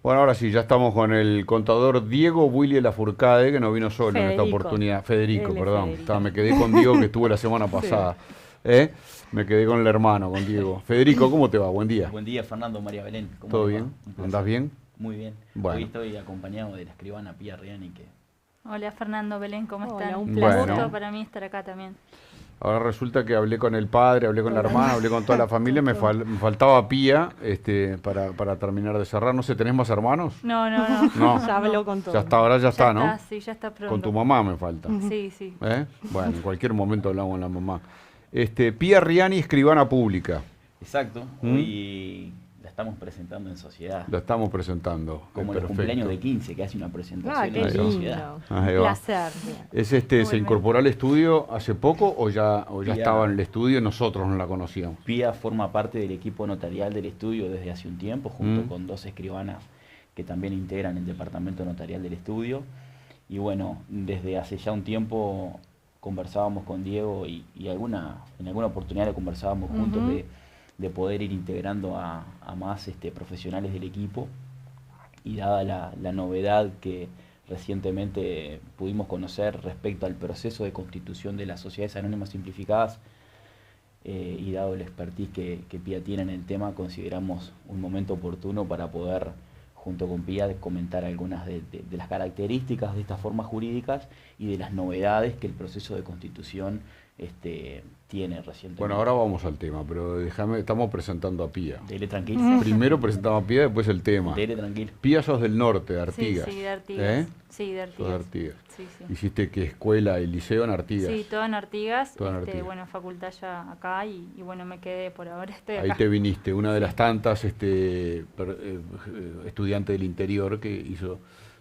Bueno, ahora sí, ya estamos con el contador Diego Willy Lafourcade, que no vino solo en esta Federico. oportunidad. Federico, Él es perdón. Federico. Me quedé con Diego, que estuvo la semana Sí. pasada. ¿Eh? Me quedé con el hermano, con Diego. Federico, ¿cómo te va? Buen día. Buen día, Fernando, María Belén. ¿Cómo ¿Todo les va? bien? Un placer. ¿Andás bien? Muy bien. Bueno. Hoy estoy acompañado de la escribana Pía Riani, que Hola Fernando, Belén, ¿cómo Hola, están? un placer. gusto Bueno. para mí estar acá también. Ahora resulta que hablé con el padre, hablé con la Hola. hermana, hablé con toda la familia, me faltaba Pía para terminar de cerrar. No sé, ¿tenés más hermanos? No. No. Ya habló con todo. Ya está, ahora ya está, ¿no? Sí, ya está pronto. Con tu mamá me falta. Sí. ¿Eh? Bueno, en cualquier momento hablamos con la mamá. Pía Riani, escribana pública. exacto, hoy la estamos presentando en sociedad. La estamos presentando. Como el Perfecto. cumpleaños de 15, que hace una presentación Ah, qué en Ahí va. sociedad. lindo. Ahí Un va. placer. Bien. ¿Es se Igualmente. incorporó al estudio hace poco o ya Pía- estaba en el estudio y nosotros no la conocíamos? Pía forma parte del equipo notarial del estudio desde hace un tiempo, junto Mm. con dos escribanas que también integran el departamento notarial del estudio. Y bueno, desde hace ya un tiempo conversábamos con Diego y en alguna oportunidad le conversábamos juntos de poder ir integrando a más profesionales del equipo. Y dada la novedad que recientemente pudimos conocer respecto al proceso de constitución de las sociedades anónimas simplificadas, y dado el expertise que Pía tiene en el tema, consideramos un momento oportuno para poder, junto con Pía, comentar algunas de las características de estas formas jurídicas y de las novedades que el proceso de constitución tiene recientemente. Bueno, ahora vamos al tema, pero estamos presentando a Pía. Dele tranquilo. Primero presentamos a Pía, después el tema. Dele tranquilo. Pía, sos del norte, de Artigas. Sí, de Artigas. ¿Eh? Sí, de Sos Artigas. de Artigas. Sí. ¿Hiciste qué, escuela y liceo en Artigas? Sí, todo en Artigas. Todo en Artigas. Bueno, facultad ya acá y bueno, me quedé por ahora. Estoy Ahí acá. te viniste, una de las tantas estudiantes del interior que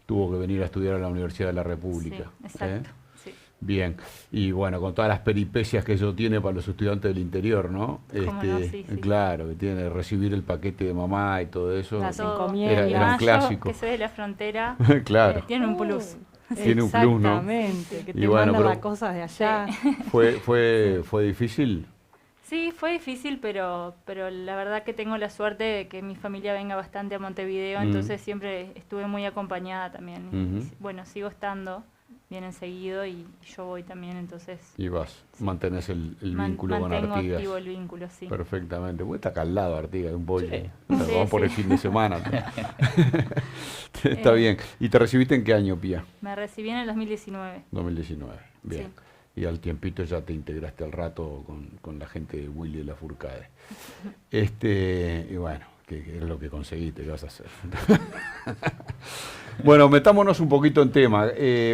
tuvo que venir a estudiar a la Universidad de la República. Sí, exacto. ¿Eh? Sí. Bien, y bueno, con todas las peripecias que eso tiene para los estudiantes del interior, ¿no? ¿Cómo no? Sí. Claro, que tiene que recibir el paquete de mamá y todo eso. Las Todo. encomiendas. Era un Mayo, clásico. que soy de la frontera, Claro. tiene un plus. Tiene un plus, ¿no? Exactamente, que Y te bueno, mandan pero- las cosas de allá. ¿Fue difícil? Sí, fue difícil, pero la verdad que tengo la suerte de que mi familia venga bastante a Montevideo, entonces siempre estuve muy acompañada también. Y, bueno, sigo estando, vienen seguido y yo voy también, entonces Y mantenés el vínculo con mantengo Artigas. activo el vínculo, sí. Perfectamente. Vos está acá al lado, Artigas, un pollo. Sí. Vamos por el Sí. fin de semana. Está bien. ¿Y te recibiste en qué año, Pía? Me recibí en el 2019. 2019. Bien. Y al tiempito ya te integraste al rato con la gente de Willy Lafourcade. Y bueno, que es lo que conseguiste, ¿qué vas a hacer? Bueno, metámonos un poquito en tema.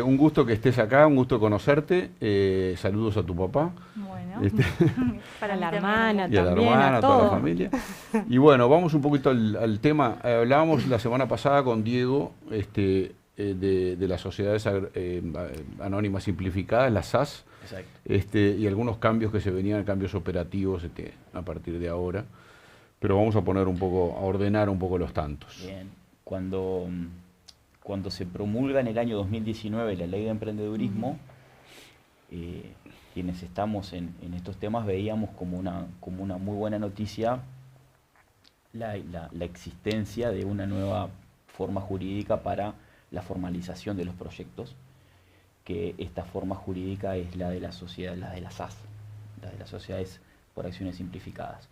Un gusto que estés acá, un gusto conocerte. Saludos a tu papá. Bueno, Para mí la también. hermana Y a la también, hermana, a a toda la todos. familia. Y bueno, vamos un poquito al tema. Hablábamos la semana pasada con Diego de las sociedades anónimas simplificadas, las SAS, Exacto. y algunos cambios que se venían, cambios operativos a partir de ahora. Pero vamos a ordenar un poco los tantos. Bien. Cuando se promulga en el año 2019 la ley de emprendedurismo, quienes estamos en estos temas veíamos como una muy buena noticia la existencia de una nueva forma jurídica para la formalización de los proyectos, que esta forma jurídica es la de la sociedad, la de las SAS, la de las sociedades por acciones simplificadas.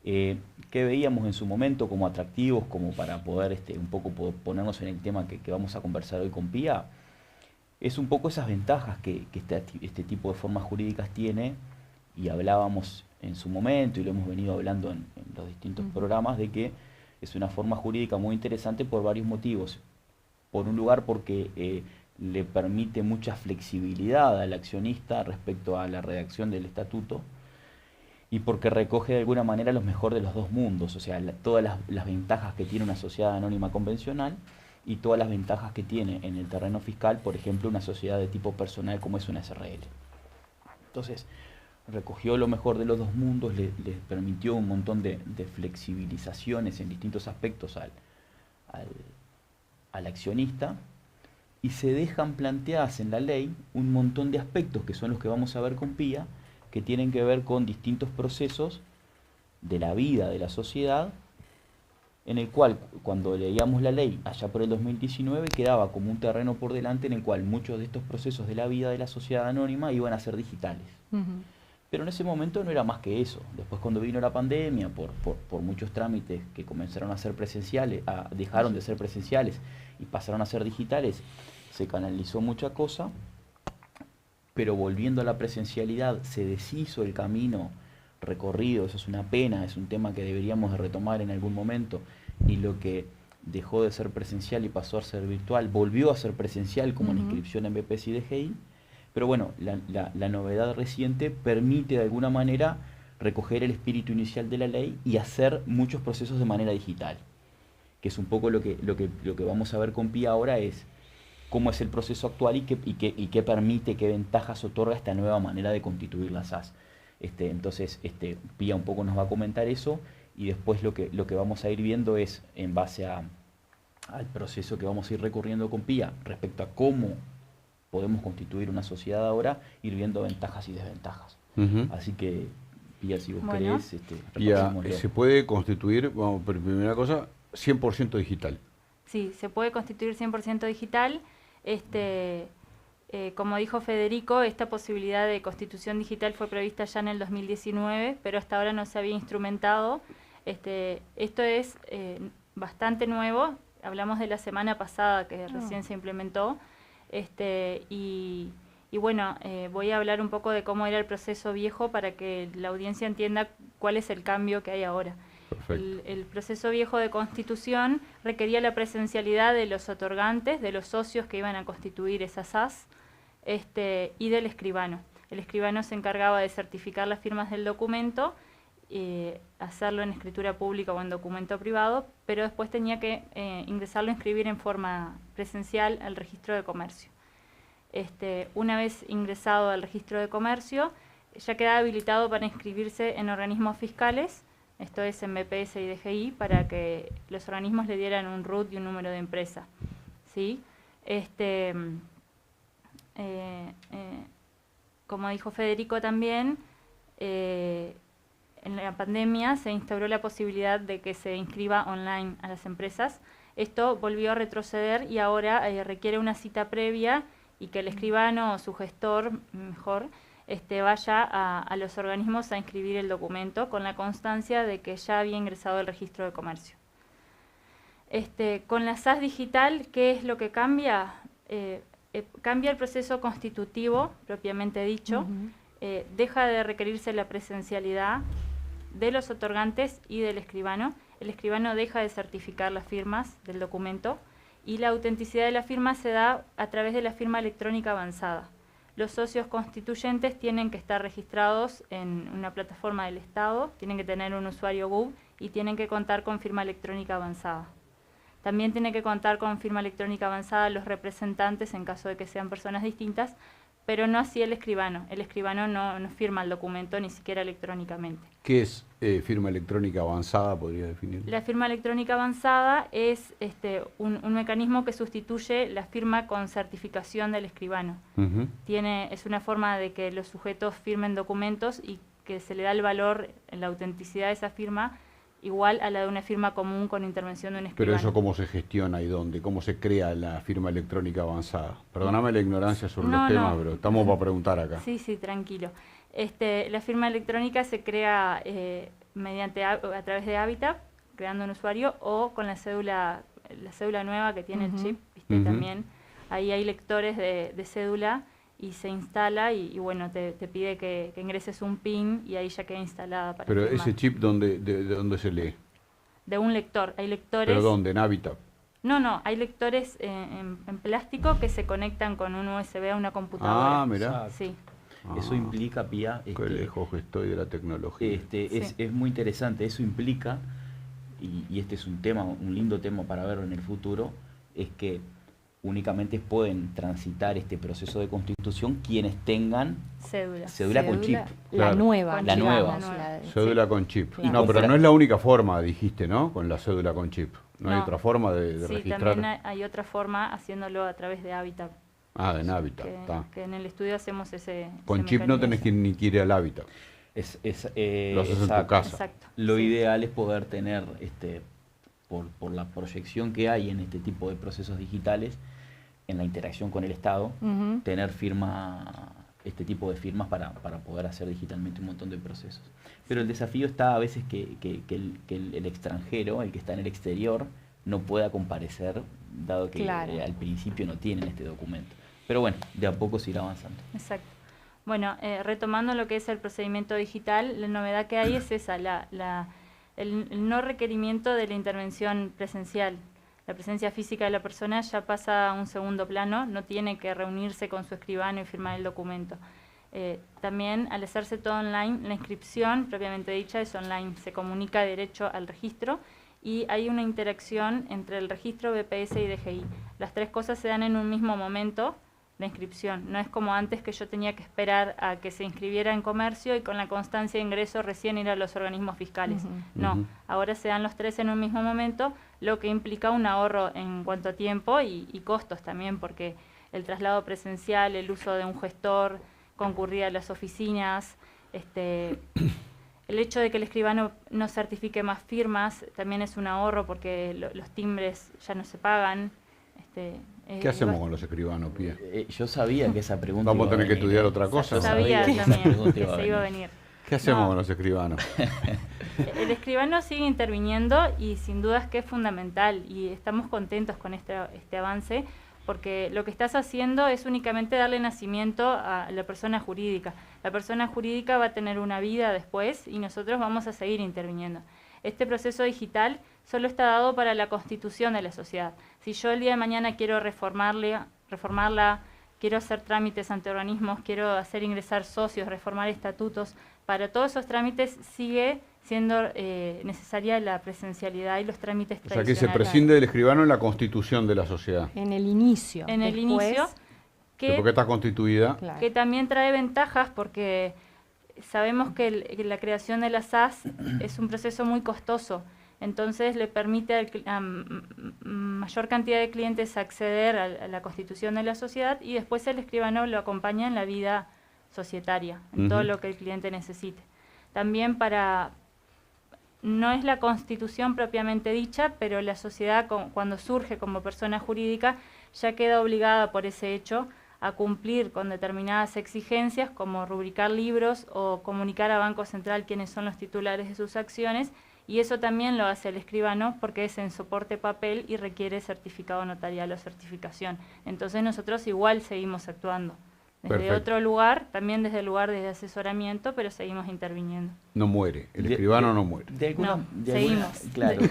Que veíamos en su momento como atractivos, como para poder un poco ponernos en el tema que vamos a conversar hoy con Pía, es un poco esas ventajas que este tipo de formas jurídicas tiene, y hablábamos en su momento y lo hemos venido hablando en los distintos programas, de que es una forma jurídica muy interesante por varios motivos. Por un lugar, porque le permite mucha flexibilidad al accionista respecto a la redacción del estatuto, y porque recoge de alguna manera lo mejor de los dos mundos, o sea, todas las ventajas que tiene una sociedad anónima convencional y todas las ventajas que tiene en el terreno fiscal, por ejemplo, una sociedad de tipo personal como es una SRL. Entonces, recogió lo mejor de los dos mundos, le permitió un montón de flexibilizaciones en distintos aspectos al accionista, y se dejan planteadas en la ley un montón de aspectos que son los que vamos a ver con Pía, que tienen que ver con distintos procesos de la vida de la sociedad, en el cual cuando leíamos la ley allá por el 2019 quedaba como un terreno por delante en el cual muchos de estos procesos de la vida de la sociedad anónima iban a ser digitales. Pero en ese momento no era más que eso. Después cuando vino la pandemia, por muchos trámites que comenzaron a ser presenciales, dejaron de ser presenciales y pasaron a ser digitales, se canalizó mucha cosa, pero volviendo a la presencialidad se deshizo el camino recorrido. Eso es una pena, es un tema que deberíamos de retomar en algún momento, y lo que dejó de ser presencial y pasó a ser virtual, volvió a ser presencial como la inscripción en BPS y DGI, pero bueno, la novedad reciente permite de alguna manera recoger el espíritu inicial de la ley y hacer muchos procesos de manera digital, que es un poco lo que vamos a ver con PIA ahora, es cómo es el proceso actual y qué permite, qué ventajas otorga esta nueva manera de constituir la SAS. Entonces, PIA un poco nos va a comentar eso, y después lo que vamos a ir viendo es, en base al proceso que vamos a ir recorriendo con PIA, respecto a cómo podemos constituir una sociedad ahora, ir viendo ventajas y desventajas. Así que, Pía, si vos querés, Pía, ¿se puede constituir, vamos, primera cosa, 100% digital? Sí, se puede constituir 100% digital. Como dijo Federico, esta posibilidad de constitución digital fue prevista ya en el 2019, pero hasta ahora no se había instrumentado. Esto es bastante nuevo. Hablamos de la semana pasada que recién se implementó. Y bueno, voy a hablar un poco de cómo era el proceso viejo para que la audiencia entienda cuál es el cambio que hay ahora. El proceso viejo de constitución requería la presencialidad de los otorgantes, de los socios que iban a constituir esa SAS, y del escribano. El escribano se encargaba de certificar las firmas del documento, hacerlo en escritura pública o en documento privado, pero después tenía que ingresarlo a inscribir en forma presencial al registro de comercio. Una vez ingresado al registro de comercio, ya quedaba habilitado para inscribirse en organismos fiscales, esto es en BPS y DGI, para que los organismos le dieran un RUT y un número de empresa, ¿sí? Como dijo Federico también, en la pandemia se instauró la posibilidad de que se inscriba online a las empresas. Esto volvió a retroceder y ahora requiere una cita previa y que el escribano o su gestor, mejor, vaya a los organismos a inscribir el documento con la constancia de que ya había ingresado al registro de comercio. Con la SAS digital, ¿qué es lo que cambia? Cambia el proceso constitutivo, propiamente dicho, deja de requerirse la presencialidad de los otorgantes y del escribano. El escribano deja de certificar las firmas del documento y la autenticidad de la firma se da a través de la firma electrónica avanzada. Los socios constituyentes tienen que estar registrados en una plataforma del Estado, tienen que tener un usuario GUB y tienen que contar con firma electrónica avanzada. También tienen que contar con firma electrónica avanzada los representantes en caso de que sean personas distintas, pero no así el escribano. El escribano no firma el documento ni siquiera electrónicamente. ¿Qué es firma electrónica avanzada? ¿Podría definir? La firma electrónica avanzada es un mecanismo que sustituye la firma con certificación del escribano. Es una forma de que los sujetos firmen documentos y que se le da el valor, la autenticidad de esa firma, igual a la de una firma común con intervención de un escribano. Pero eso, ¿cómo se gestiona y dónde? ¿Cómo se crea la firma electrónica avanzada? Perdóname la ignorancia sobre los temas, pero estamos para preguntar acá. Sí, tranquilo. La firma electrónica se crea a través de Habitat, creando un usuario, o con la cédula nueva que tiene el chip, también. Ahí hay lectores de cédula y se instala y bueno, te pide que ingreses un PIN y ahí ya queda instalada para Pero firmar. ese chip, ¿de dónde se lee? De un lector. Hay lectores... ¿Pero dónde? ¿En Habitat? No, hay lectores en plástico que se conectan con un USB a una computadora. Ah, mirá. Sí. Eso implica, Pía... Qué lejos que estoy de la tecnología. Es muy interesante. Eso implica, y este es un lindo tema para verlo en el futuro, es que únicamente pueden transitar este proceso de constitución quienes tengan cédula con chip. La nueva. Cédula con chip. No, pero no es la única forma, dijiste, ¿no? Con la cédula con chip. ¿No hay otra forma de registrar? Sí, también hay otra forma haciéndolo a través de Habitat. Ah, en Habitat. Que en el estudio hacemos ese con chip no tenés ni que ir al Habitat. Lo haces en tu casa. Exacto. Lo ideal es poder tener por la proyección que hay en este tipo de procesos digitales, en la interacción con el Estado, tener este tipo de firmas para poder hacer digitalmente un montón de procesos. Pero el desafío está a veces que el extranjero, el que está en el exterior, no pueda comparecer, dado que al principio no tienen este documento. Pero bueno, de a poco se irá avanzando. Exacto. Bueno, retomando lo que es el procedimiento digital, la novedad que hay es esa, el no requerimiento de la intervención presencial. La presencia física de la persona ya pasa a un segundo plano, no tiene que reunirse con su escribano y firmar el documento. También, al hacerse todo online, la inscripción propiamente dicha es online, se comunica derecho al registro y hay una interacción entre el registro, BPS y DGI. Las tres cosas se dan en un mismo momento, la inscripción. No es como antes que yo tenía que esperar a que se inscribiera en comercio y con la constancia de ingreso recién ir a los organismos fiscales. No, ahora se dan los tres en un mismo momento, lo que implica un ahorro en cuanto a tiempo y costos también, porque el traslado presencial, el uso de un gestor, concurrir a las oficinas, el hecho de que el escribano no certifique más firmas también es un ahorro porque los timbres ya no se pagan. ¿Qué hacemos con los escribanos, Pía? Yo sabía que esa pregunta ¿Vamos a tener que estudiar otra cosa? Yo sabía también que se iba a venir. ¿Qué hacemos con los escribanos? El escribano sigue interviniendo y sin dudas que es fundamental y estamos contentos con este avance porque lo que estás haciendo es únicamente darle nacimiento a la persona jurídica. La persona jurídica va a tener una vida después y nosotros vamos a seguir interviniendo. Este proceso digital solo está dado para la constitución de la sociedad. Si yo el día de mañana quiero reformarla, quiero hacer trámites ante organismos, quiero hacer ingresar socios, reformar estatutos, para todos esos trámites sigue siendo necesaria la presencialidad y los trámites tradicionales. O sea que se prescinde del escribano en la constitución de la sociedad. En el inicio. En el inicio. Porque está constituida. Claro. Que también trae ventajas porque sabemos que la creación de la SAS es un proceso muy costoso. Entonces le permite a mayor cantidad de clientes acceder a la constitución de la sociedad y después el escribano lo acompaña en la vida societaria, en todo lo que el cliente necesite. También no es la constitución propiamente dicha, pero la sociedad cuando surge como persona jurídica ya queda obligada por ese hecho a cumplir con determinadas exigencias como rubricar libros o comunicar a Banco Central quiénes son los titulares de sus acciones, y eso también lo hace el escribano porque es en soporte papel y requiere certificado notarial o certificación. Entonces nosotros igual seguimos actuando. Desde otro lugar, también desde el lugar de asesoramiento, pero seguimos interviniendo. No muere, el escribano no muere. Seguimos. Claro,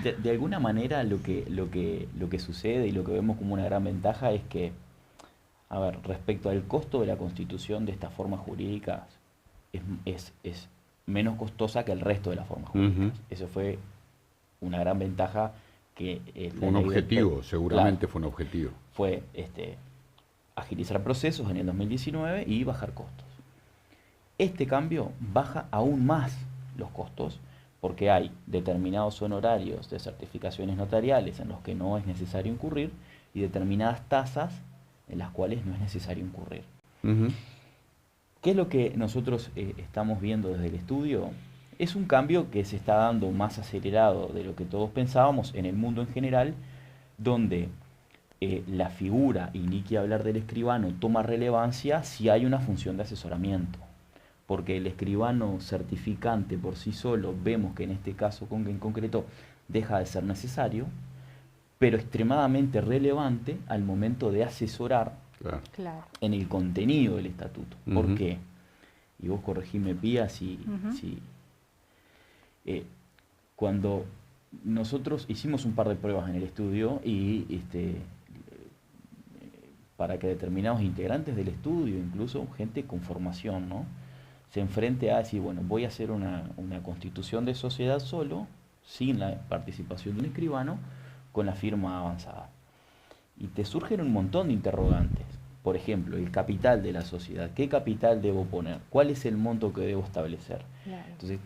de alguna manera lo que sucede y lo que vemos como una gran ventaja es que, a ver, respecto al costo de la constitución de estas formas jurídicas, es menos costosa que el resto de las formas jurídicas. Eso fue una gran ventaja que... Fue un objetivo, seguramente fue un objetivo. Fue agilizar procesos en el 2019 y bajar costos. Este cambio baja aún más los costos porque hay determinados honorarios de certificaciones notariales en los que no es necesario incurrir y determinadas tasas en las cuales no es necesario incurrir. ¿Qué es lo que nosotros estamos viendo desde el estudio? Es un cambio que se está dando más acelerado de lo que todos pensábamos en el mundo en general, donde la figura, y ni que hablar del escribano, toma relevancia si hay una función de asesoramiento. Porque el escribano certificante por sí solo, vemos que en este caso en concreto deja de ser necesario, pero extremadamente relevante al momento de asesorar en el contenido del estatuto. ¿Por qué? Y vos corregime, Pía, cuando nosotros hicimos un par de pruebas en el estudio y para que determinados integrantes del estudio, incluso gente con formación, ¿no?, se enfrente a decir, bueno, voy a hacer una constitución de sociedad solo, sin la participación de un escribano, con la firma avanzada. Y te surgen un montón de interrogantes. Por ejemplo, el capital de la sociedad. ¿Qué capital debo poner? ¿Cuál es el monto que debo establecer? Claro. Entonces,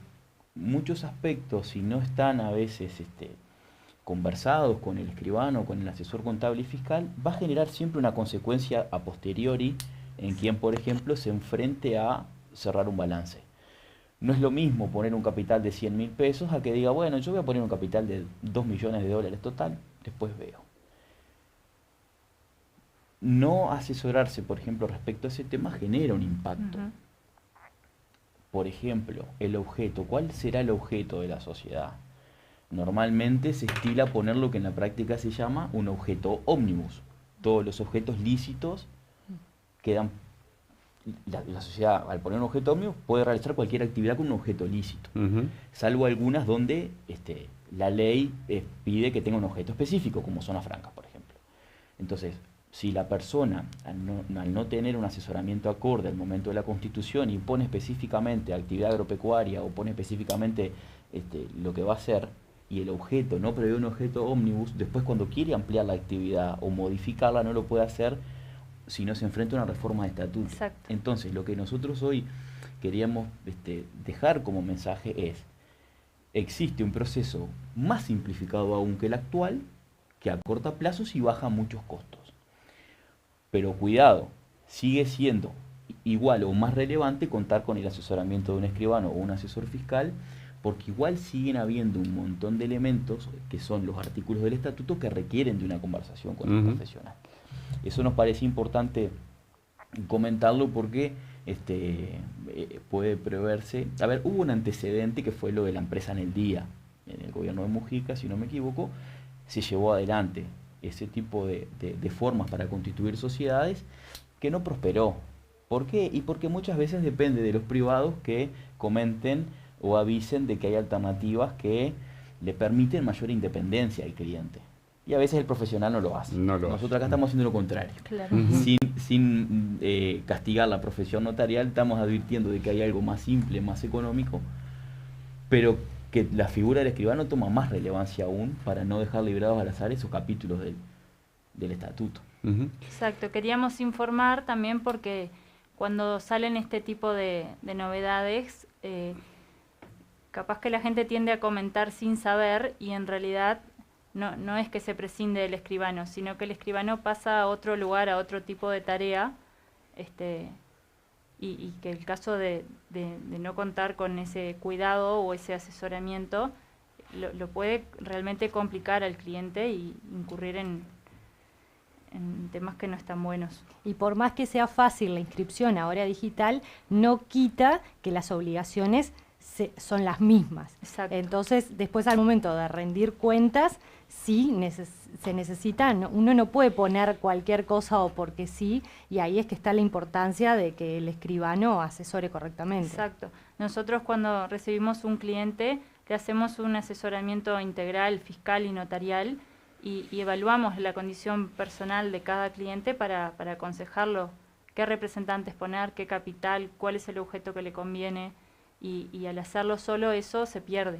muchos aspectos, si no están a veces conversados con el escribano, con el asesor contable y fiscal, va a generar siempre una consecuencia a posteriori en quien, por ejemplo, se enfrente a cerrar un balance. No es lo mismo poner un capital de 100.000 pesos a que diga, bueno, yo voy a poner un capital de 2 millones de dólares total, después veo. No asesorarse, por ejemplo, respecto a ese tema genera un impacto. Por ejemplo, el objeto. ¿Cuál será el objeto de la sociedad? Normalmente se estila poner lo que en la práctica se llama un objeto ómnibus. Todos los objetos lícitos quedan... La sociedad, al poner un objeto ómnibus, puede realizar cualquier actividad con un objeto lícito. Salvo algunas donde la ley pide que tenga un objeto específico, como zonas francas, por ejemplo. Entonces, si la persona, al no tener un asesoramiento acorde al momento de la constitución y pone específicamente actividad agropecuaria o pone específicamente lo que va a hacer, y el objeto no prevé un objeto ómnibus, después cuando quiere ampliar la actividad o modificarla no lo puede hacer si no se enfrenta a una reforma de estatuto. Exacto. Entonces, lo que nosotros hoy queríamos dejar como mensaje es, existe un proceso más simplificado aún que el actual, que acorta plazos y baja muchos costos. Pero cuidado, sigue siendo igual o más relevante contar con el asesoramiento de un escribano o un asesor fiscal, porque igual siguen habiendo un montón de elementos que son los artículos del estatuto que requieren de una conversación con el profesional. Eso nos parece importante comentarlo porque puede preverse. A ver, hubo un antecedente que fue lo de la empresa en el día, en el gobierno de Mujica, si no me equivoco, se llevó adelante ese tipo de formas para constituir sociedades que no prosperó. ¿Por qué? Y porque muchas veces depende de los privados que comenten o avisen de que hay alternativas que le permiten mayor independencia al cliente. Y a veces el profesional no lo hace. Nosotros acá estamos haciendo lo contrario. Claro. Sin castigar la profesión notarial, estamos advirtiendo de que hay algo más simple, más económico, pero que la figura del escribano toma más relevancia aún para no dejar librados al azar esos capítulos del estatuto. Exacto. Queríamos informar también porque cuando salen este tipo de novedades, capaz que la gente tiende a comentar sin saber y en realidad no es que se prescinde del escribano, sino que el escribano pasa a otro lugar, a otro tipo de tarea, y que el caso de no contar con ese cuidado o ese asesoramiento lo puede realmente complicar al cliente y incurrir en temas que no están buenos. Y por más que sea fácil la inscripción ahora digital, no quita que las obligaciones son las mismas. Exacto. Entonces, después al momento de rendir cuentas, sí se necesita, uno no puede poner cualquier cosa o porque sí, y ahí es que está la importancia de que el escribano asesore correctamente. Exacto. Nosotros cuando recibimos un cliente, le hacemos un asesoramiento integral, fiscal y notarial, y evaluamos la condición personal de cada cliente para aconsejarlo qué representantes poner, qué capital, cuál es el objeto que le conviene, y al hacerlo solo eso se pierde.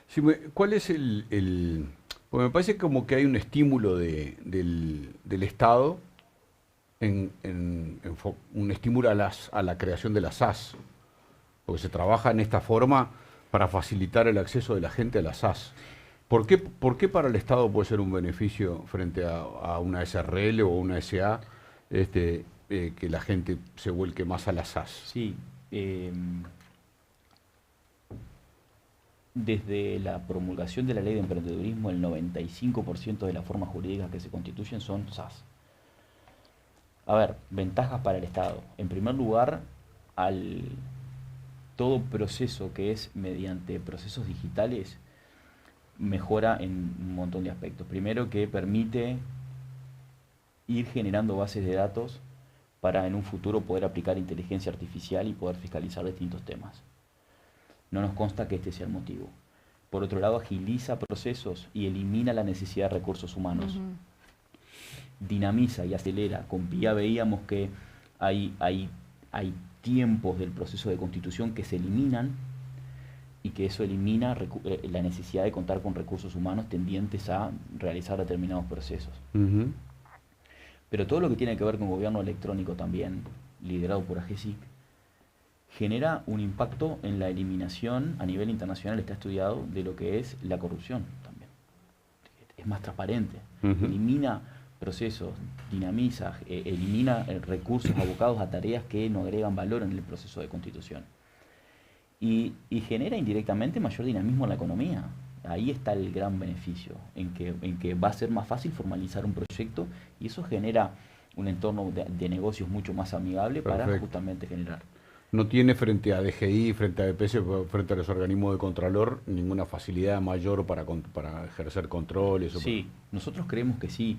Sí, ¿cuál es porque me parece como que hay un estímulo del Estado, un estímulo a la creación de las SAS, porque se trabaja en esta forma para facilitar el acceso de la gente a las SAS. ¿Por qué para el Estado puede ser un beneficio frente a una SRL o una SA que la gente se vuelque más a las SAS? Sí. Desde la promulgación de la ley de emprendedurismo, el 95% de las formas jurídicas que se constituyen son SAS. A ver, ventajas para el Estado. En primer lugar, todo proceso que es mediante procesos digitales mejora en un montón de aspectos. Primero, que permite ir generando bases de datos para en un futuro poder aplicar inteligencia artificial y poder fiscalizar distintos temas. No nos consta que este sea el motivo. Por otro lado, agiliza procesos y elimina la necesidad de recursos humanos. Dinamiza y acelera. Con PIA veíamos que hay tiempos del proceso de constitución que se eliminan y que eso elimina la necesidad de contar con recursos humanos tendientes a realizar determinados procesos. Pero todo lo que tiene que ver con gobierno electrónico también, liderado por AGESIC, genera un impacto en la eliminación, a nivel internacional está estudiado, de lo que es la corrupción también. Es más transparente, elimina procesos, dinamiza, elimina recursos abocados a tareas que no agregan valor en el proceso de constitución. y genera indirectamente mayor dinamismo en la economía. Ahí está el gran beneficio, en que va a ser más fácil formalizar un proyecto y eso genera un entorno de negocios mucho más amigable. Perfecto. Para justamente generar. No tiene frente a DGI, frente a EPS, frente a los organismos de Contralor, ninguna facilidad mayor para ejercer controles. Sí, nosotros creemos que sí.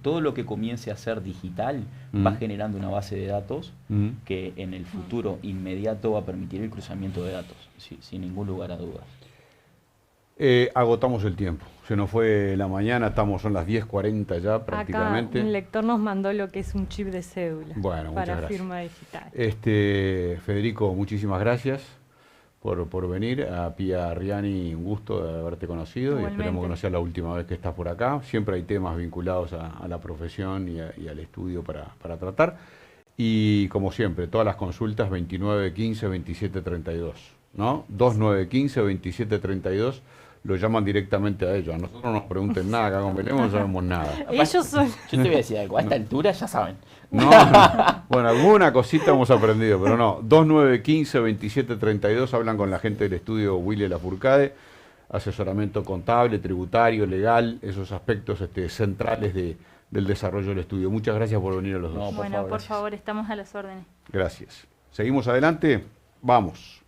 Todo lo que comience a ser digital va generando una base de datos que en el futuro inmediato va a permitir el cruzamiento de datos, sin ningún lugar a dudas. Agotamos el tiempo. Se nos fue la mañana, son las 10:40 ya prácticamente. Acá un lector nos mandó lo que es un chip de cédula para firma digital. Federico, muchísimas gracias por venir. A Pia Riani, un gusto de haberte conocido. Igualmente. Y esperemos que no sea la última vez que estás por acá. Siempre hay temas vinculados a la profesión y al estudio para tratar. Y como siempre, todas las consultas 2915-2732, ¿no? 2915-2732. Lo llaman directamente a ellos. A nosotros no nos pregunten nada, acá con Belén no sabemos nada. Ellos son... Yo te voy a decir algo, a esta altura ya saben. No. Bueno, alguna cosita hemos aprendido, pero no. 2915-2732, hablan con la gente del estudio Willy Lafourcade, asesoramiento contable, tributario, legal, esos aspectos centrales del desarrollo del estudio. Muchas gracias por venir a los dos. Bueno, por favor, estamos a las órdenes. Gracias. ¿Seguimos adelante? Vamos.